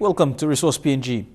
Welcome to Resource PNG.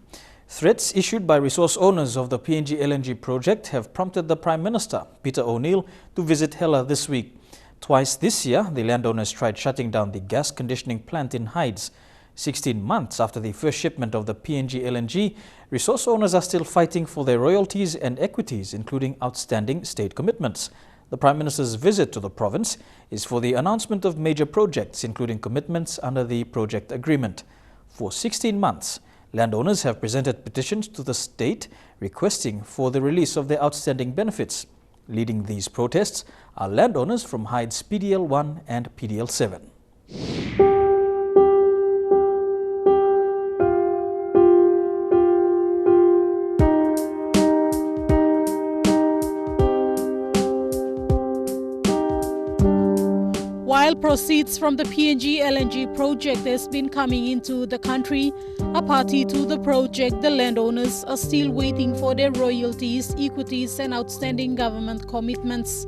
Threats issued by resource owners of the PNG LNG project have prompted the Prime Minister, Peter O'Neill, to visit Hela this week. Twice this year, the landowners tried shutting down the gas conditioning plant in Hides. 16 months after the first shipment of the PNG LNG, resource owners are still fighting for their royalties and equities, including outstanding state commitments. The Prime Minister's visit to the province is for the announcement of major projects, including commitments under the project agreement. For 16 months, landowners have presented petitions to the state requesting for the release of their outstanding benefits. Leading these protests are landowners from Hides PDL 1 and PDL 7. While proceeds from the PNG LNG project has been coming into the country, a party to the project, the landowners are still waiting for their royalties, equities and outstanding government commitments.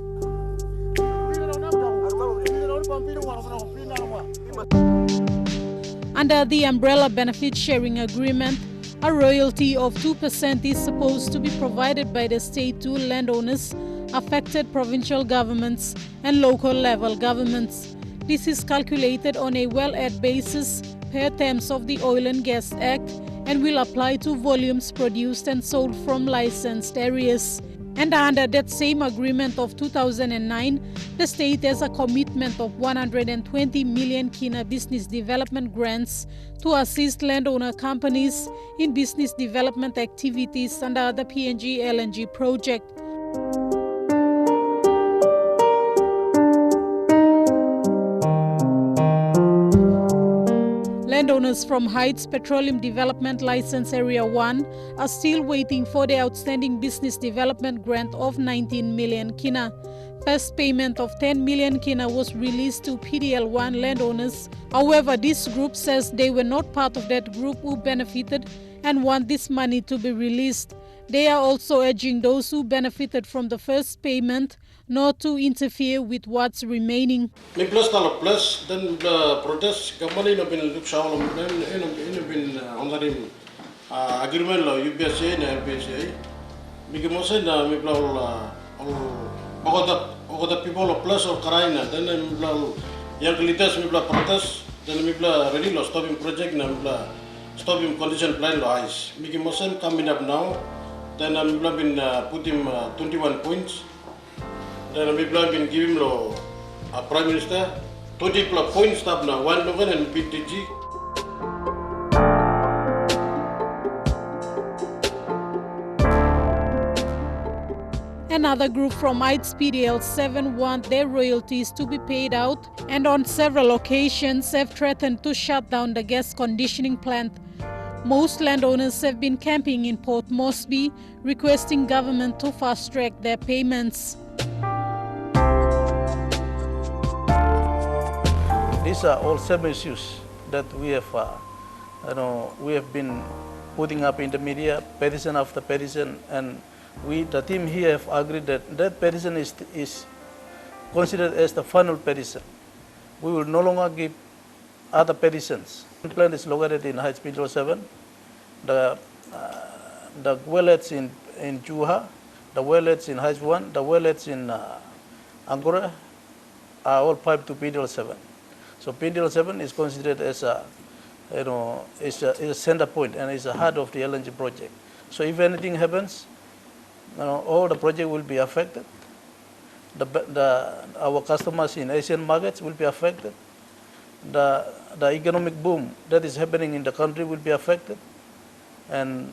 Under the umbrella benefit sharing agreement, a royalty of 2% is supposed to be provided by the state to landowners, affected provincial governments and local level governments. This is calculated on a well-add basis per terms of the Oil and Gas Act and will apply to volumes produced and sold from licensed areas. And under that same agreement of 2009, the state has a commitment of 120 million kina business development grants to assist landowner companies in business development activities under the PNG LNG project. Landowners from Hides Petroleum Development License Area 1 are still waiting for the outstanding business development grant of 19 million kina. First payment of 10 million kina was released to PDL 1 landowners. However, this group says they were not part of that group who benefited and want this money to be released. They are also urging those who benefited from the first payment not to interfere with what's remaining. Plus then the protest company have been look shawl and been on the agreement law UPSA and LPSA. Because most of the people of plus or Karina, then young leaders will protest, then we ready to stopping project and stopping condition plan ice. Because most coming up now, then I'm been put him 21 points. Then we have been giving a Prime Minister 20 points stop now, 1 November and PTG. Another group from Hides PDL 7 want their royalties to be paid out and on several occasions have threatened to shut down the gas conditioning plant. Most landowners have been camping in Port Moresby, requesting government to fast-track their payments. These are all same issues that we have, we have been putting up in the media, petition after petition, and the team here have agreed that that petition is considered as the final petition. We will no longer give other petitions. The plant is located in Hides PDL 7. The wellheads in Juha, the wellheads in Hides 1, the wellheads in Angora are all piped to PDL 7. So PDL 7 is considered as is a center point and is the heart of the LNG project. So if anything happens, all the project will be affected. Our customers in Asian markets will be affected. The economic boom that is happening in the country will be affected, and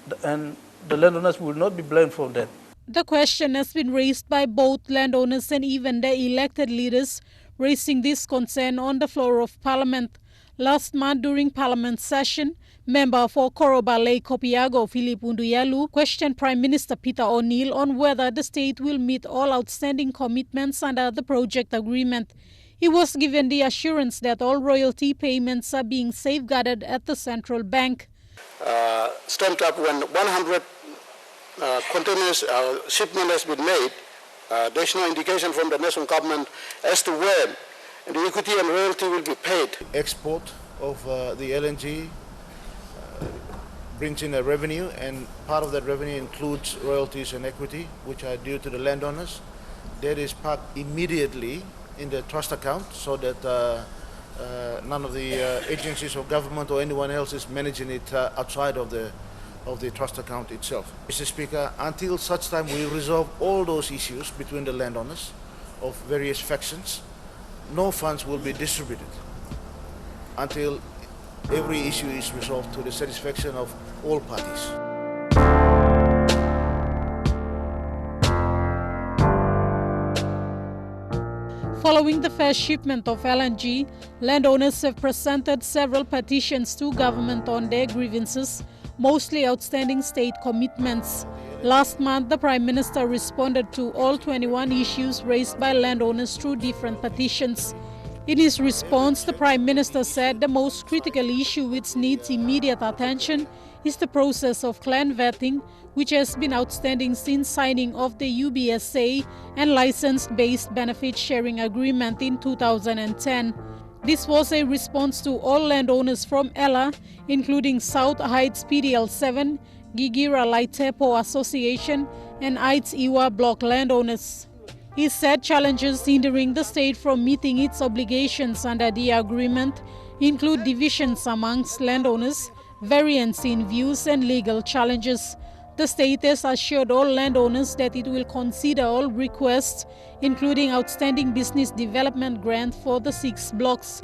the landowners will not be blamed for that. The question has been raised by both landowners and even their elected leaders, raising this concern on the floor of Parliament. Last month during Parliament session, member for Koroba Lake Kopiago Philip Unduyalu questioned Prime Minister Peter O'Neill on whether the state will meet all outstanding commitments under the project agreement. He was given the assurance that all royalty payments are being safeguarded at the central bank. Stamped up when 100 containers shipment has been made, there's no indication from the national government as to when the equity and royalty will be paid. Export of the LNG brings in a revenue, and part of that revenue includes royalties and equity, which are due to the landowners. That is parked immediately in the trust account so that none of the agencies of government or anyone else is managing it outside of the trust account itself. Mr. Speaker, until such time we resolve all those issues between the landowners of various factions, no funds will be distributed until every issue is resolved to the satisfaction of all parties. Following the first shipment of LNG, landowners have presented several petitions to government on their grievances, mostly outstanding state commitments. Last month, the Prime Minister responded to all 21 issues raised by landowners through different petitions. In his response, the Prime Minister said the most critical issue which needs immediate attention is the process of clan vetting, which has been outstanding since signing of the UBSA and license-based benefit sharing agreement in 2010. This was a response to all landowners from Hela, including South Hides PDL 7, Gigira Laitepo Association, and Hides Iwa Block landowners. He said challenges hindering the state from meeting its obligations under the agreement include divisions amongst landowners, variance in views, and legal challenges. The state has assured all landowners that it will consider all requests, including outstanding business development grant for the 6 blocks.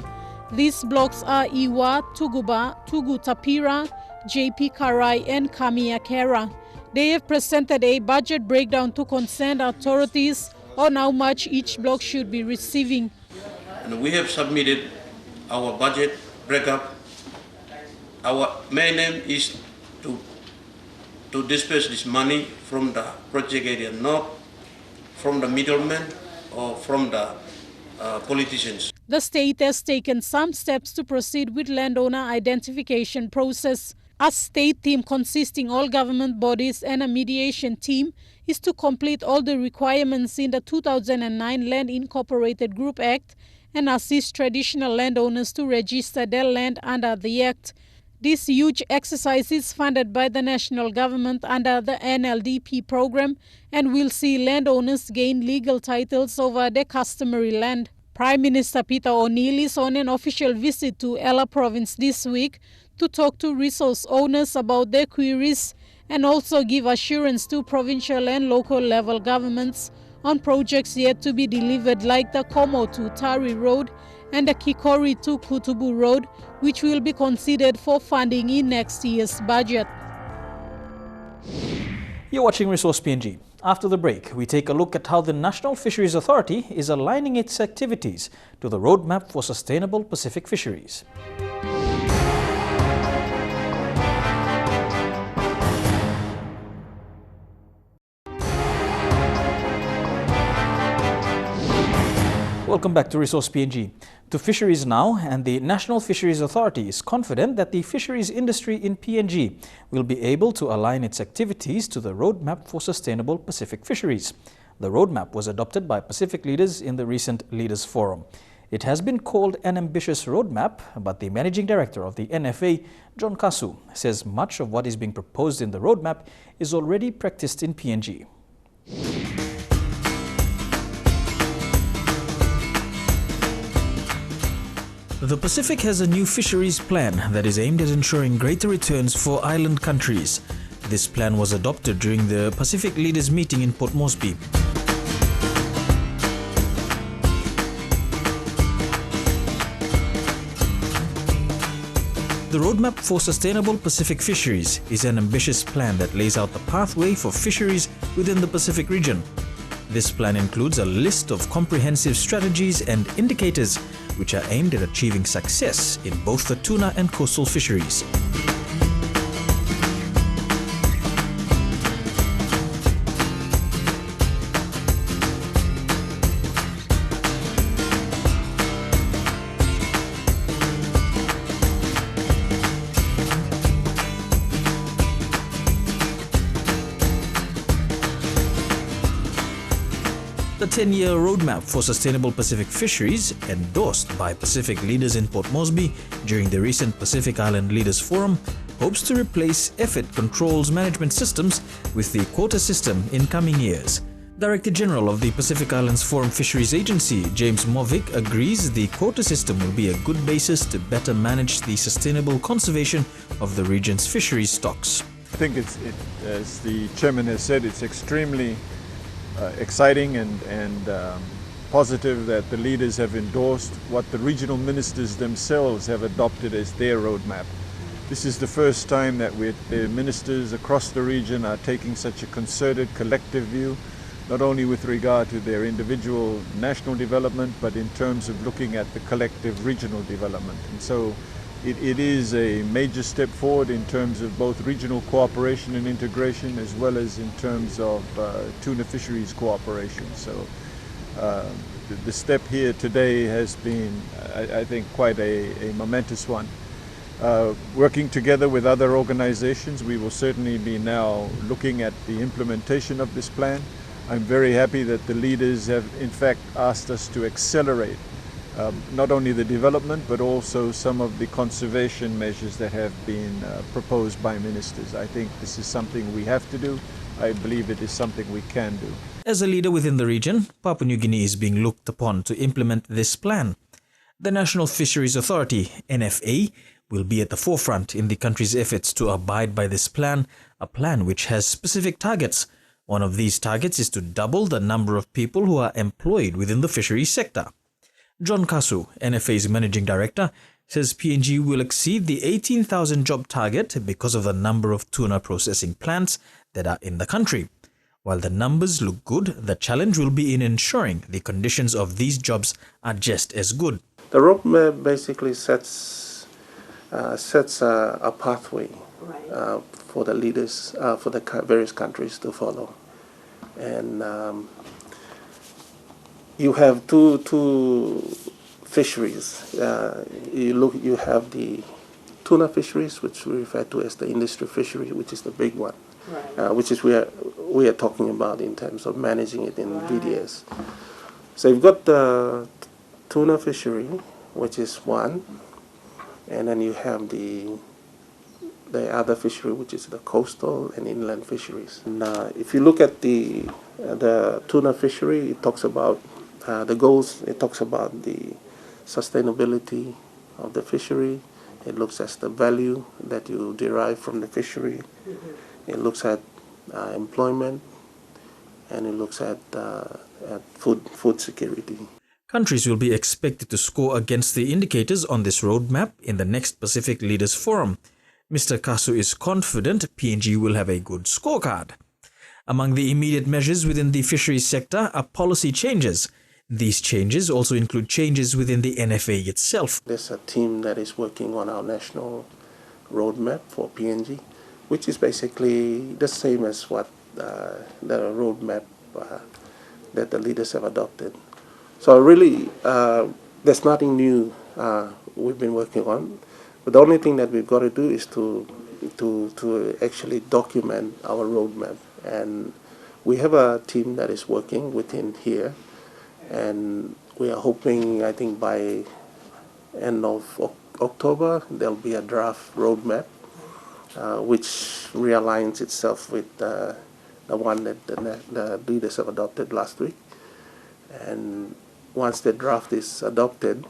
These blocks are Iwa, Tuguba, Tugu Tapira, JP Karai, and Kamiakera. They have presented a budget breakdown to concerned authorities on how much each block should be receiving. And we have submitted our budget breakup. Our main aim is to disperse this money from the project area, not from the middlemen or from the politicians. The state has taken some steps to proceed with landowner identification process. A state team consisting all government bodies and a mediation team is to complete all the requirements in the 2009 Land Incorporated Group Act and assist traditional landowners to register their land under the Act. This huge exercise is funded by the national government under the NLDP program and will see landowners gain legal titles over their customary land. Prime Minister Peter O'Neill is on an official visit to Hela province this week to talk to resource owners about their queries and also give assurance to provincial and local level governments on projects yet to be delivered like the Como to Tari Road and the Kikori to Kutubu Road, which will be considered for funding in next year's budget. You're watching Resource PNG. After the break, we take a look at how the National Fisheries Authority is aligning its activities to the Roadmap for Sustainable Pacific Fisheries. Welcome back to Resource PNG. To Fisheries Now, and the National Fisheries Authority is confident that the fisheries industry in PNG will be able to align its activities to the Roadmap for Sustainable Pacific Fisheries. The roadmap was adopted by Pacific leaders in the recent Leaders Forum. It has been called an ambitious roadmap, but the Managing Director of the NFA, John Kasu, says much of what is being proposed in the roadmap is already practiced in PNG. The Pacific has a new fisheries plan that is aimed at ensuring greater returns for island countries. This plan was adopted during the Pacific Leaders meeting in Port Moresby. The Roadmap for Sustainable Pacific Fisheries is an ambitious plan that lays out the pathway for fisheries within the Pacific region. This plan includes a list of comprehensive strategies and indicators which are aimed at achieving success in both the tuna and coastal fisheries. The 10-year Roadmap for Sustainable Pacific Fisheries, endorsed by Pacific leaders in Port Moresby during the recent Pacific Island Leaders Forum, hopes to replace effort controls management systems with the quota system in coming years. Director General of the Pacific Islands Forum Fisheries Agency, James Movic, agrees the quota system will be a good basis to better manage the sustainable conservation of the region's fisheries stocks. I think as the chairman has said, it's extremely exciting and positive that the leaders have endorsed what the regional ministers themselves have adopted as their roadmap. This is the first time that the ministers across the region are taking such a concerted, collective view, not only with regard to their individual national development, but in terms of looking at the collective regional development. And so it is a major step forward in terms of both regional cooperation and integration, as well as in terms of tuna fisheries cooperation. So the step here today has been, I think, quite a momentous one. Working together with other organizations, we will certainly be now looking at the implementation of this plan. I'm very happy that the leaders have in fact asked us to accelerate not only the development but also some of the conservation measures that have been proposed by ministers. I think this is something we have to do. I believe it is something we can do. As a leader within the region, Papua New Guinea is being looked upon to implement this plan. The National Fisheries Authority, NFA, will be at the forefront in the country's efforts to abide by this plan, a plan which has specific targets. One of these targets is to double the number of people who are employed within the fisheries sector. John Kasu, NFA's managing director, says PNG will exceed the 18,000 job target because of the number of tuna processing plants that are in the country. While the numbers look good, the challenge will be in ensuring the conditions of these jobs are just as good. The roadmap basically sets a pathway for the leaders, for the various countries to follow. And you have two fisheries. You have the tuna fisheries, which we refer to as the industry fishery, which is the big one, which is where we are talking about in terms of managing it in VDS. So you've got the tuna fishery, which is one, and then you have the other fishery, which is the coastal and inland fisheries. And if you look at the tuna fishery, it talks about the goals. It talks about the sustainability of the fishery. It looks at the value that you derive from the fishery. It looks at employment, and it looks at food security. Countries will be expected to score against the indicators on this roadmap in the next Pacific Leaders Forum. Mr. Kasu is confident PNG will have a good scorecard. Among the immediate measures within the fisheries sector are policy changes. These changes also include changes within the NFA itself. There's a team that is working on our national roadmap for PNG, which is basically the same as what the roadmap that the leaders have adopted. So really, there's nothing new we've been working on. But the only thing that we've got to do is to actually document our roadmap. And we have a team that is working within here. And we are hoping, I think by end of October, there'll be a draft roadmap which realigns itself with the one that the leaders have adopted last week. And once the draft is adopted,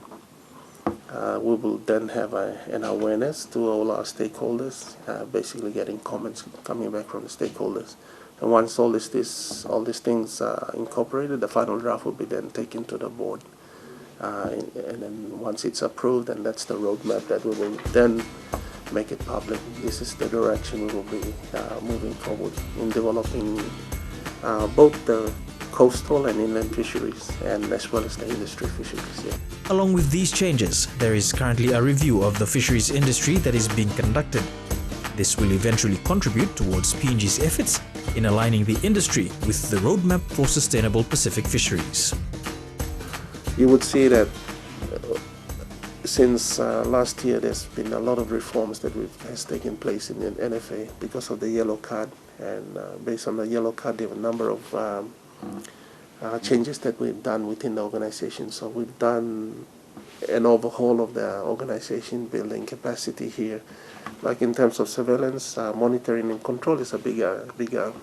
we will then have an awareness to all our stakeholders, basically getting comments coming back from the stakeholders. And once all these things are incorporated, the final draft will be then taken to the board. And then once it's approved, and that's the roadmap that we will then make it public. This is the direction we will be moving forward in developing both the coastal and inland fisheries, and as well as the industry fisheries. Yeah. Along with these changes, there is currently a review of the fisheries industry that is being conducted. This will eventually contribute towards PNG's efforts in aligning the industry with the roadmap for sustainable Pacific fisheries. You would see that since last year, there's been a lot of reforms that has taken place in the NFA because of the yellow card, and based on the yellow card, there are a number of changes that we've done within the organization. So we've done an overhaul of the organization, building capacity here. Like in terms of surveillance, monitoring and control is a bigger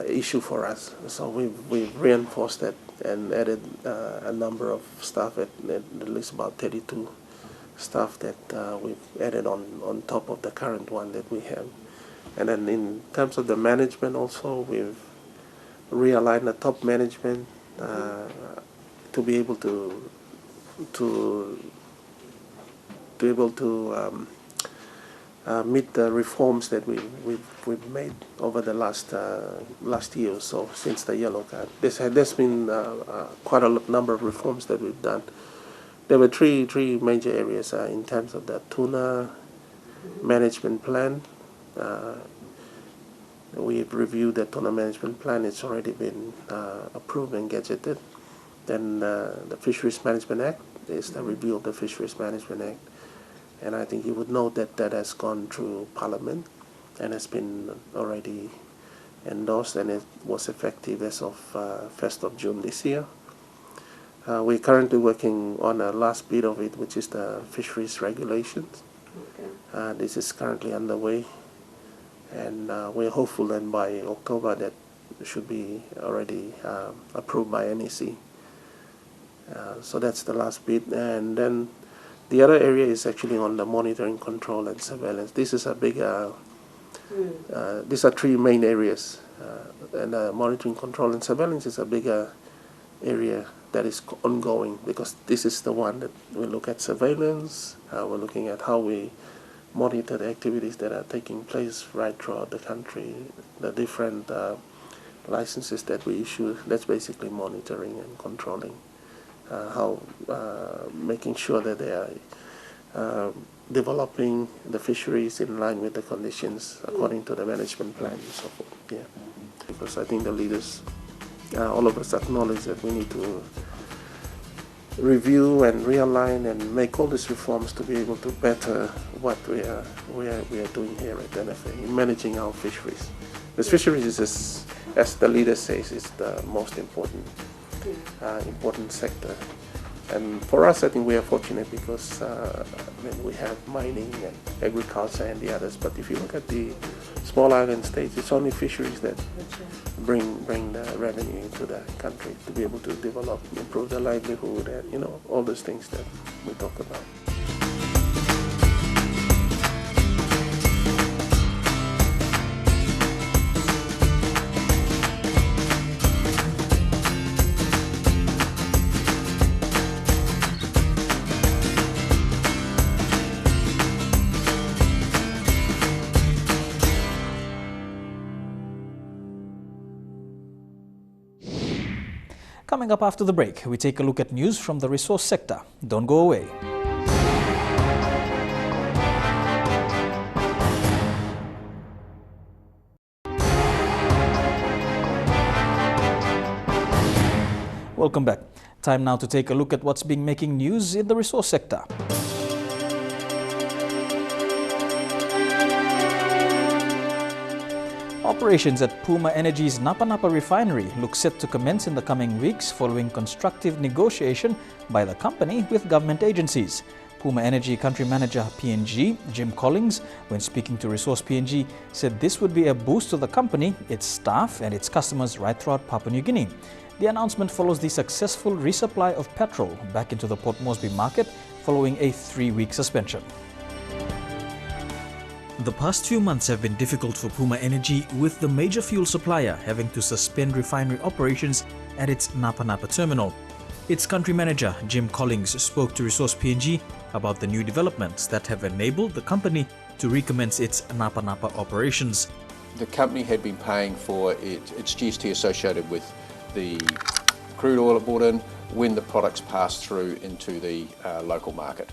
issue for us. So we've reinforced that and added a number of staff, at least about 32 staff that we've added on top of the current one that we have. And then in terms of the management also, we've realigned the top management to be able to meet the reforms that we've made over the last year or so since the yellow card. There's been quite a number of reforms that we've done. There were three major areas in terms of the tuna management plan. We've reviewed the tuna management plan. It's already been approved and gazetted. Then the Fisheries Management Act is the review of the Fisheries Management Act. And I think you would know that that has gone through Parliament and has been already endorsed, and it was effective as of 1st of June this year. We're currently working on a last bit of it, which is the fisheries regulations. Okay. This is currently underway, and we're hopeful that by October that should be already approved by NEC. So that's the last bit, and then the other area is actually on the monitoring, control, and surveillance. This is a big. These are three main areas, and monitoring, control, and surveillance is a bigger area that is ongoing, because this is the one that we look at surveillance. We're looking at how we monitor the activities that are taking place right throughout the country, the different licenses that we issue. That's basically monitoring and controlling. Making sure that they are developing the fisheries in line with the conditions according to the management plan and so forth. Yeah, because I think the leaders, all of us acknowledge that we need to review and realign and make all these reforms to be able to better what we are doing here at NFA in managing our fisheries. Because fisheries is, as the leader says, is the most important sector. And for us, I think we are fortunate because we have mining and agriculture and the others. But if you look at the small island states, it's only fisheries that bring the revenue into the country to be able to develop, improve their livelihood, and all those things that we talk about. Coming up after the break, we take a look at news from the resource sector. Don't go away. Welcome back. Time now to take a look at what's been making news in the resource sector. Operations at Puma Energy's Napa Napa refinery look set to commence in the coming weeks following constructive negotiation by the company with government agencies. Puma Energy Country Manager PNG, Jim Collins, when speaking to Resource PNG, said this would be a boost to the company, its staff and its customers right throughout Papua New Guinea. The announcement follows the successful resupply of petrol back into the Port Moresby market following a 3-week suspension. The past few months have been difficult for Puma Energy, with the major fuel supplier having to suspend refinery operations at its Napa Napa terminal. Its country manager, Jim Collins, spoke to Resource PNG about the new developments that have enabled the company to recommence its Napa Napa operations. The company had been paying for its GST associated with the crude oil it brought in when the products passed through into the local market.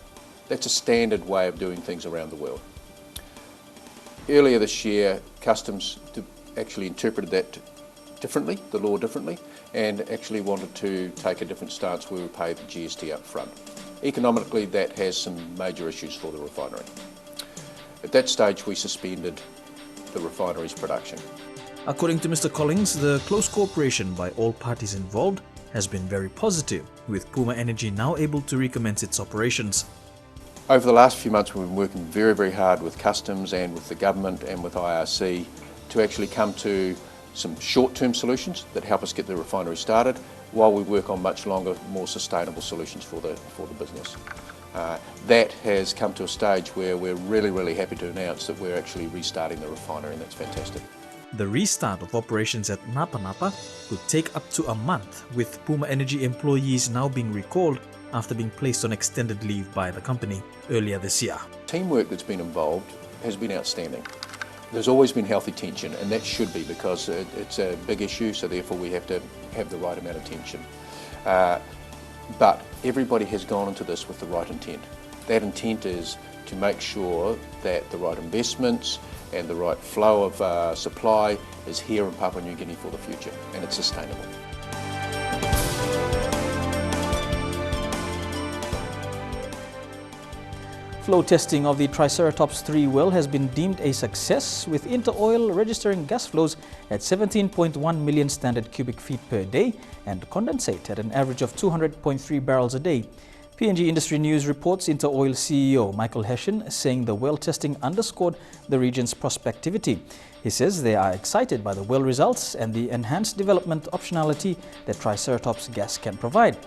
That's a standard way of doing things around the world. Earlier this year, Customs actually interpreted that differently, the law differently, and actually wanted to take a different stance where we pay the GST up front. Economically, that has some major issues for the refinery. At that stage, we suspended the refinery's production. According to Mr. Collins, the close cooperation by all parties involved has been very positive, with Puma Energy now able to recommence its operations. Over the last few months, we've been working very, very hard with Customs and with the government and with IRC to actually come to some short-term solutions that help us get the refinery started while we work on much longer, more sustainable solutions for the business. That has come to a stage where we're really, really happy to announce that we're actually restarting the refinery, and that's fantastic. The restart of operations at Napa Napa could take up to a month, with Puma Energy employees now being recalled after being placed on extended leave by the company earlier this year. Teamwork that's been involved has been outstanding. There's always been healthy tension, and that should be, because it's a big issue, so therefore we have to have the right amount of tension. But everybody has gone into this with the right intent. That intent is to make sure that the right investments and the right flow of supply is here in Papua New Guinea for the future, and it's sustainable. Flow testing of the Triceratops 3 well has been deemed a success, with Interoil registering gas flows at 17.1 million standard cubic feet per day and condensate at an average of 200.3 barrels a day. PNG Industry News reports Interoil CEO Michael Hession saying the well testing underscored the region's prospectivity. He says they are excited by the well results and the enhanced development optionality that Triceratops gas can provide.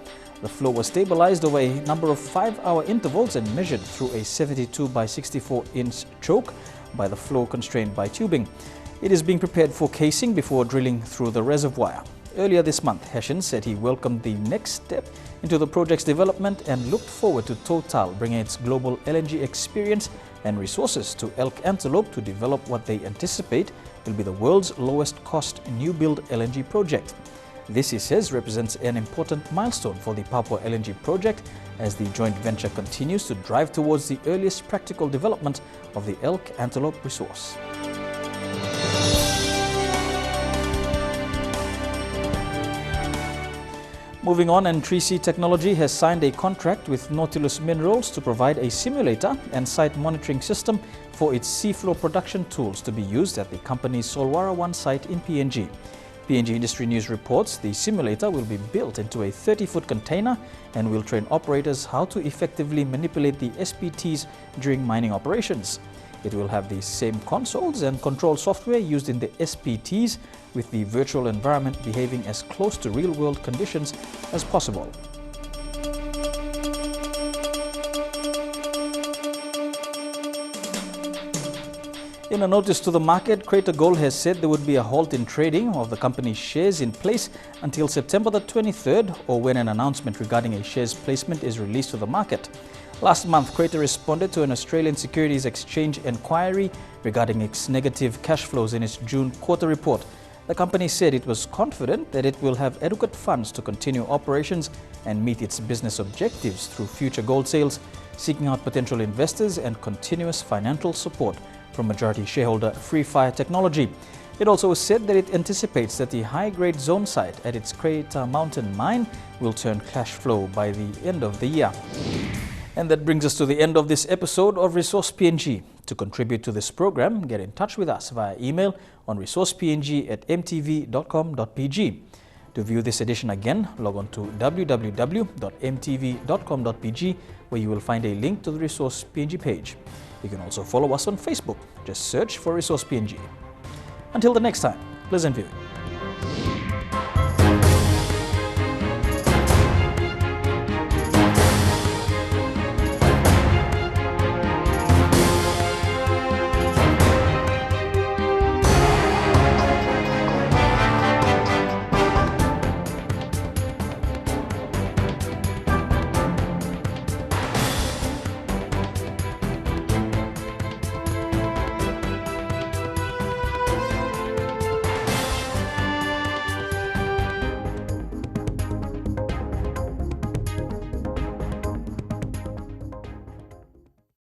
The flow was stabilized over a number of 5-hour intervals and measured through a 72 by 64-inch choke by the flow constrained by tubing. It is being prepared for casing before drilling through the reservoir. Earlier this month, Hession said he welcomed the next step into the project's development and looked forward to Total bringing its global LNG experience and resources to Elk Antelope to develop what they anticipate will be the world's lowest cost new-build LNG project. This, he says, represents an important milestone for the Papua LNG project as the joint venture continues to drive towards the earliest practical development of the Elk Antelope resource. Moving on, and 3C Technology has signed a contract with Nautilus Minerals to provide a simulator and site monitoring system for its seafloor production tools to be used at the company's Solwara 1 site in PNG. PNG Industry News reports the simulator will be built into a 30-foot container and will train operators how to effectively manipulate the SPTs during mining operations. It will have the same consoles and control software used in the SPTs, with the virtual environment behaving as close to real-world conditions as possible. In a notice to the market, Crater Gold has said there would be a halt in trading of the company's shares in place until September the 23rd, or when an announcement regarding a shares placement is released to the market. Last month, Crater responded to an Australian Securities Exchange inquiry regarding its negative cash flows in its June quarter report. The company said it was confident that it will have adequate funds to continue operations and meet its business objectives through future gold sales, seeking out potential investors and continuous financial support from majority shareholder Free Fire Technology. It also said that it anticipates that the high-grade zone site at its Crater Mountain mine will turn cash flow by the end of the year. And that brings us to the end of this episode of Resource PNG. To contribute to this program, get in touch with us via email on resourcepng@mtv.com.pg. To view this edition again, log on to www.mtv.com.pg, where you will find a link to the Resource PNG page. You can also follow us on Facebook. Just search for Resource PNG. Until the next time, pleasant viewing.